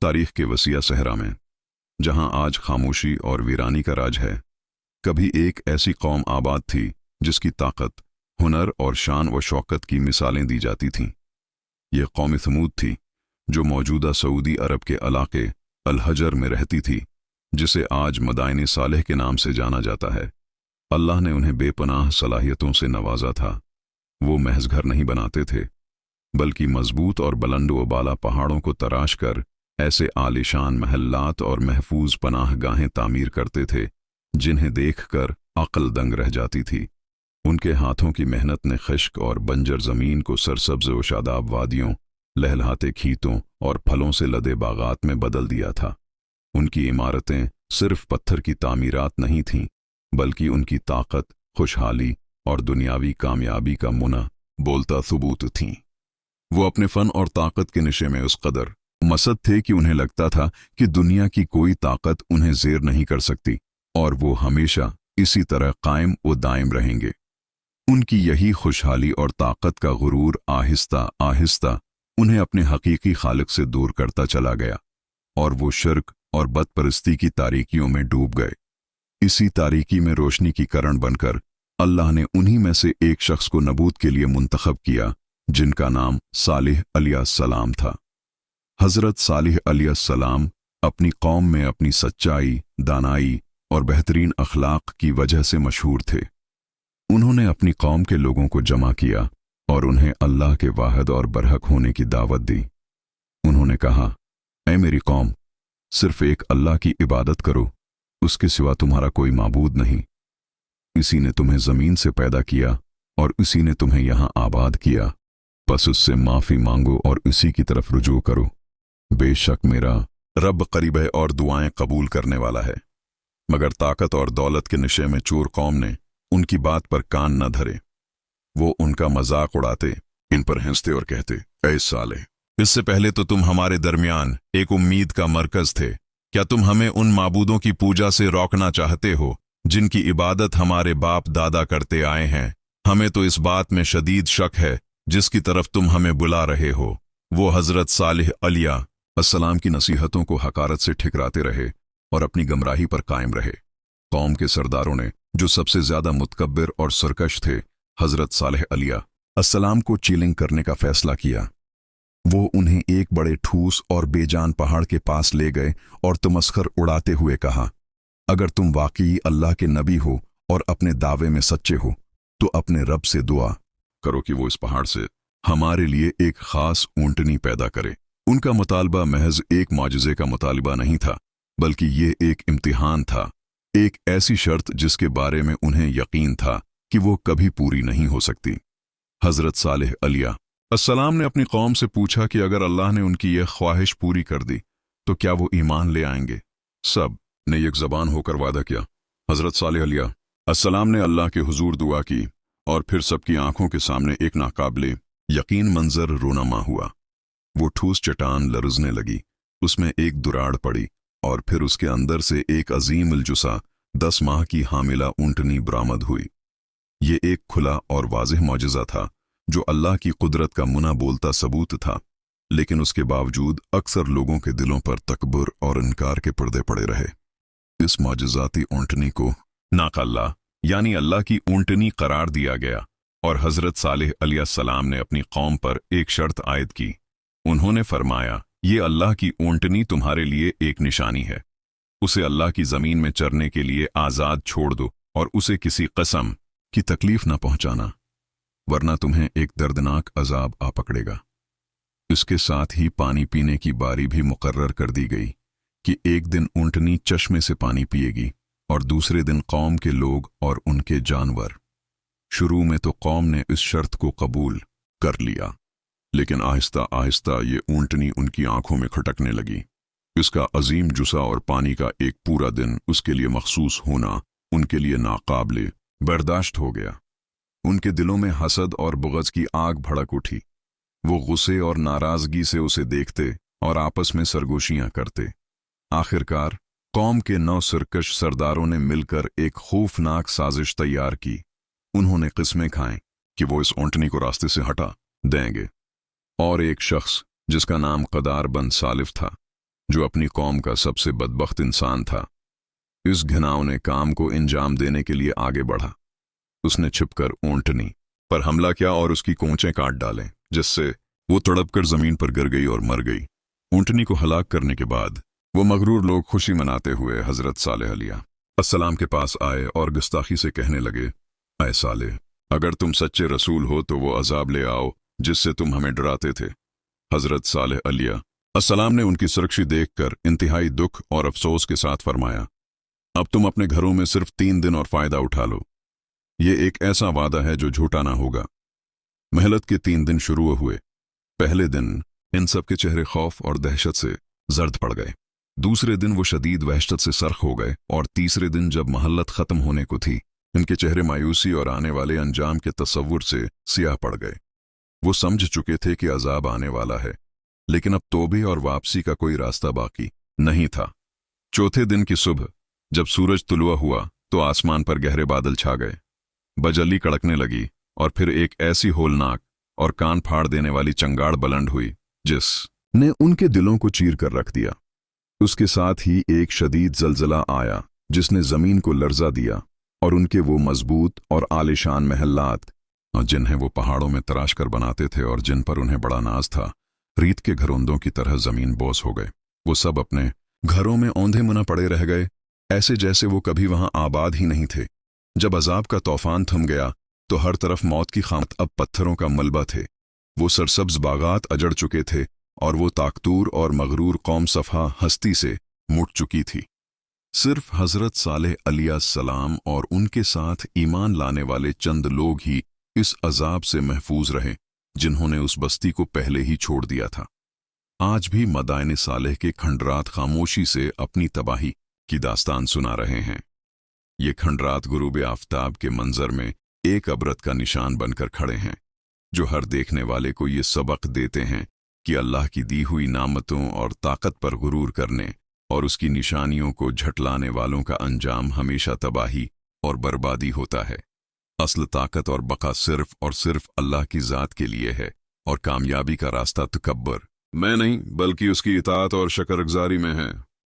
तारीख के वसीया सहरा में, जहां आज खामोशी और वीरानी का राज है, कभी एक ऐसी कौम आबाद थी जिसकी ताकत, हुनर और शान व शौकत की मिसालें दी जाती थीं। ये कौम समूद थी जो मौजूदा सऊदी अरब के इलाके अल-हजर में रहती थी, जिसे आज मदाइन सालेह के नाम से जाना जाता है। अल्लाह ने उन्हें बेपनाह सलाहियतों से नवाजा था। वो महज घर नहीं बनाते थे, बल्कि मजबूत और बुलंद व बाला पहाड़ों को तराश कर ऐसे आलिशान महल्लात और महफूज पनाह गाहें तामीर करते थे जिन्हें देखकर अक्ल दंग रह जाती थी। उनके हाथों की मेहनत ने खश्क और बंजर जमीन को सरसब्ज व शादाब वादियों, लहलहाते खीतों और फलों से लदे बागात में बदल दिया था। उनकी इमारतें सिर्फ पत्थर की तामीरात नहीं थीं, बल्कि उनकी ताकत, खुशहाली और दुनियावी कामयाबी का मुना बोलता सबूत थीं। वो अपने फन और ताकत के नशे में उस कदर मसद थे कि उन्हें लगता था कि दुनिया की कोई ताकत उन्हें ज़ेर नहीं कर सकती, और वो हमेशा इसी तरह कायम व दायम रहेंगे। उनकी यही खुशहाली और ताकत का गुरूर आहिस्ता आहिस्ता उन्हें अपने हकीकी खालिक से दूर करता चला गया, और वो शिर्क और बदपरस्ती की तारीकियों में डूब गए। इसी तारीकी में रोशनी की करण बनकर अल्लाह ने उन्हीं में से एक शख्स को नबूत के लिए मुंतखब किया, जिनका नाम सालिह अलैहिस्सलाम था। हजरत सालिह अलैहिस्सलाम अपनी कौम में अपनी सच्चाई, दानाई और बेहतरीन अखलाक की वजह से मशहूर थे। उन्होंने अपनी कौम के लोगों को जमा किया और उन्हें अल्लाह के वाहिद और बरहक होने की दावत दी। उन्होंने कहा, ऐ मेरी कौम, सिर्फ एक अल्लाह की इबादत करो, उसके सिवा तुम्हारा कोई माबूद नहीं। इसी ने तुम्हें जमीन से पैदा किया और इसी ने तुम्हें यहां आबाद किया, बस उससे माफी मांगो और इसी की तरफ रुजू करो। बेशक मेरा रब करीब है और दुआएं कबूल करने वाला है। मगर ताकत और दौलत के नशे में चोर कौम ने उनकी बात पर कान न धरे। वो उनका मजाक उड़ाते, इन पर हंसते और कहते, ऐ साले, इससे पहले तो तुम हमारे दरमियान एक उम्मीद का मरकज थे। क्या तुम हमें उन माबूदों की पूजा से रोकना चाहते हो जिनकी इबादत हमारे बाप दादा करते आए हैं? हमें तो इस बात में शदीद शक है जिसकी तरफ तुम हमें बुला रहे हो। वो हजरत सालिह अलैहिस्सलाम की नसीहतों को हकारत से ठिकराते रहे और अपनी गमराही पर कायम रहे। कौम के सरदारों ने, जो सबसे ज्यादा मुतकब्बिर और सरकश थे, हजरत सालिह अलैहिस्सलाम को चीलिंग करने का फैसला किया। वो उन्हें एक बड़े ठूस और बेजान पहाड़ के पास ले गए और तमस्खर उड़ाते हुए कहा, अगर तुम वाकई अल्लाह के नबी हो और अपने दावे में सच्चे हो तो अपने रब से दुआ करो कि वो इस पहाड़ से हमारे लिए एक खास ऊंटनी पैदा करे। उनका मुतालबा महज एक मौजज़े का मुतालबा नहीं था, बल्कि ये एक इम्तिहान था, एक ऐसी शर्त जिसके बारे में उन्हें यकीन था कि वो कभी पूरी नहीं हो सकती। हजरत सालिह अलैहिस्सलाम ने अपनी कौम से पूछा कि अगर अल्लाह ने उनकी यह ख्वाहिश पूरी कर दी तो क्या वो ईमान ले आएंगे? सब ने एक ज़बान होकर वादा किया। हजरत सालिह अलैहिस्सलाम ने अल्लाह के हुजूर दुआ की और फिर सबकी आंखों के सामने एक नाकाबिले यकीन मंजर रोनामा हुआ। वो ठोस चट्टान लरजने लगी, उसमें एक दुराड़ पड़ी और फिर उसके अंदर से एक अजीम अलजुसा 10 माह की हामिला ऊंटनी बरामद हुई। ये एक खुला और वाज़ेह मौजज़ा था जो अल्लाह की कुदरत का मुना बोलता सबूत था, लेकिन उसके बावजूद अक्सर लोगों के दिलों पर तकबर और इनकार के पर्दे पड़े रहे। इस मौजज़ाती ऊंटनी को नाक़ल्ला यानी अल्लाह की ऊंटनी करार दिया गया और हजरत सालिह अलैहिस्सलाम ने अपनी कौम पर एक शर्त आयद की। उन्होंने फरमाया, ये अल्लाह की ऊंटनी तुम्हारे लिए एक निशानी है, उसे अल्लाह की ज़मीन में चरने के लिए आज़ाद छोड़ दो और उसे किसी क़स्म की तकलीफ न पहुंचाना, वरना तुम्हें एक दर्दनाक अजाब आ पकड़ेगा। इसके साथ ही पानी पीने की बारी भी मुकर्रर कर दी गई कि एक दिन ऊंटनी चश्मे से पानी पिएगी और दूसरे दिन कौम के लोग और उनके जानवर। शुरू में तो कौम ने इस शर्त को कबूल कर लिया, लेकिन आहिस्ता आहिस्ता ये ऊंटनी उनकी आंखों में खटकने लगी। इसका अजीम जुसा और पानी का एक पूरा दिन उसके लिए मखसूस होना उनके लिए नाकाबिले बर्दाश्त हो गया। उनके दिलों में हसद और बुग़्ज़ की आग भड़क उठी। वो गुस्से और नाराज़गी से उसे देखते और आपस में सरगोशियां करते। आखिरकार कौम के 9 सरकश सरदारों ने मिलकर एक खौफनाक साजिश तैयार की। उन्होंने किस्में खाएं कि वो इस ऊंटनी को रास्ते से हटा देंगे, और एक शख्स जिसका नाम क़दार बन सालिफ था, जो अपनी कौम का सबसे बदबख्त इंसान था, इस घिनौने काम को अंजाम देने के लिए आगे बढ़ा। उसने छिपकर ऊंटनी पर हमला किया और उसकी कोंचें काट डालें, जिससे वो तड़पकर जमीन पर गिर गई और मर गई। ऊंटनी को हलाक करने के बाद वो मगरूर लोग खुशी मनाते हुए हजरत सालेह अलैहिस्सलाम के पास आए और गुस्ताखी से कहने लगे, ऐ सालेह, अगर तुम सच्चे रसूल हो तो वो अजाब ले आओ जिससे तुम हमें डराते थे। हजरत सालेह अलैहिस्सलाम ने उनकी सुरक्षित देखकर इंतहाई दुख और अफसोस के साथ फरमाया, अब तुम अपने घरों में सिर्फ 3 दिन और फायदा उठा लो। ये एक ऐसा वादा है जो झूठा ना होगा। मेहनत के 3 दिन शुरू हुए। पहले दिन इन सब के चेहरे खौफ और दहशत से जर्द पड़ गए। दूसरे दिन वो शदीद वहशत से सर्ख हो गए और तीसरे दिन जब महल्लत खत्म होने को थी, इनके चेहरे मायूसी और आने वाले अंजाम के तसव्वुर से सियाह पड़ गए। वो समझ चुके थे कि अजाब आने वाला है, लेकिन अब तौबे और वापसी का कोई रास्ता बाकी नहीं था। चौथे दिन की सुबह जब सूरज तुलुआ हुआ तो आसमान पर गहरे बादल छा गए। बजली कड़कने लगी और फिर एक ऐसी होलनाक और कान फाड़ देने वाली चंगाड़ बुलंद हुई जिसने उनके दिलों को चीर कर रख दिया। उसके साथ ही एक शदीद जलजला आया जिसने जमीन को लर्जा दिया और उनके वो मजबूत और आलिशान महल्लात, जिन्हें वो पहाड़ों में तराश कर बनाते थे और जिन पर उन्हें बड़ा नाज था, रीत के घरौंदों की तरह जमीन बोस हो गए। वो सब अपने घरों में औंधे मुना पड़े रह गए, ऐसे जैसे वो कभी वहां आबाद ही नहीं थे। जब अजाब का तूफान थम गया तो हर तरफ मौत की खामत अब पत्थरों का मलबा थे। वो सरसब्ज बागात अजड़ चुके थे और वो ताकतूर और मगरूर कौम सफा हस्ती से मुट चुकी थी। सिर्फ हजरत सालेह अलैहिस्सलाम और उनके साथ ईमान लाने वाले चंद लोग ही इस अजाब से महफूज रहे, जिन्होंने उस बस्ती को पहले ही छोड़ दिया था। आज भी मदाइन सालेह के खंडरात खामोशी से अपनी तबाही की दास्तान सुना रहे हैं। ये खंडरात गुरूब आफताब के मंजर में एक अबरत का निशान बनकर खड़े हैं, जो हर देखने वाले को ये सबक देते हैं कि अल्लाह की दी हुई नामतों और ताकत पर गुरूर करने और उसकी निशानियों को झटलाने वालों का अंजाम हमेशा तबाही और बर्बादी होता है। असल ताकत और बका सिर्फ और सिर्फ अल्लाह की ज़ात के लिए है और कामयाबी का रास्ता तकब्बर में नहीं बल्कि उसकी इताअत और शकरगुजारी में है।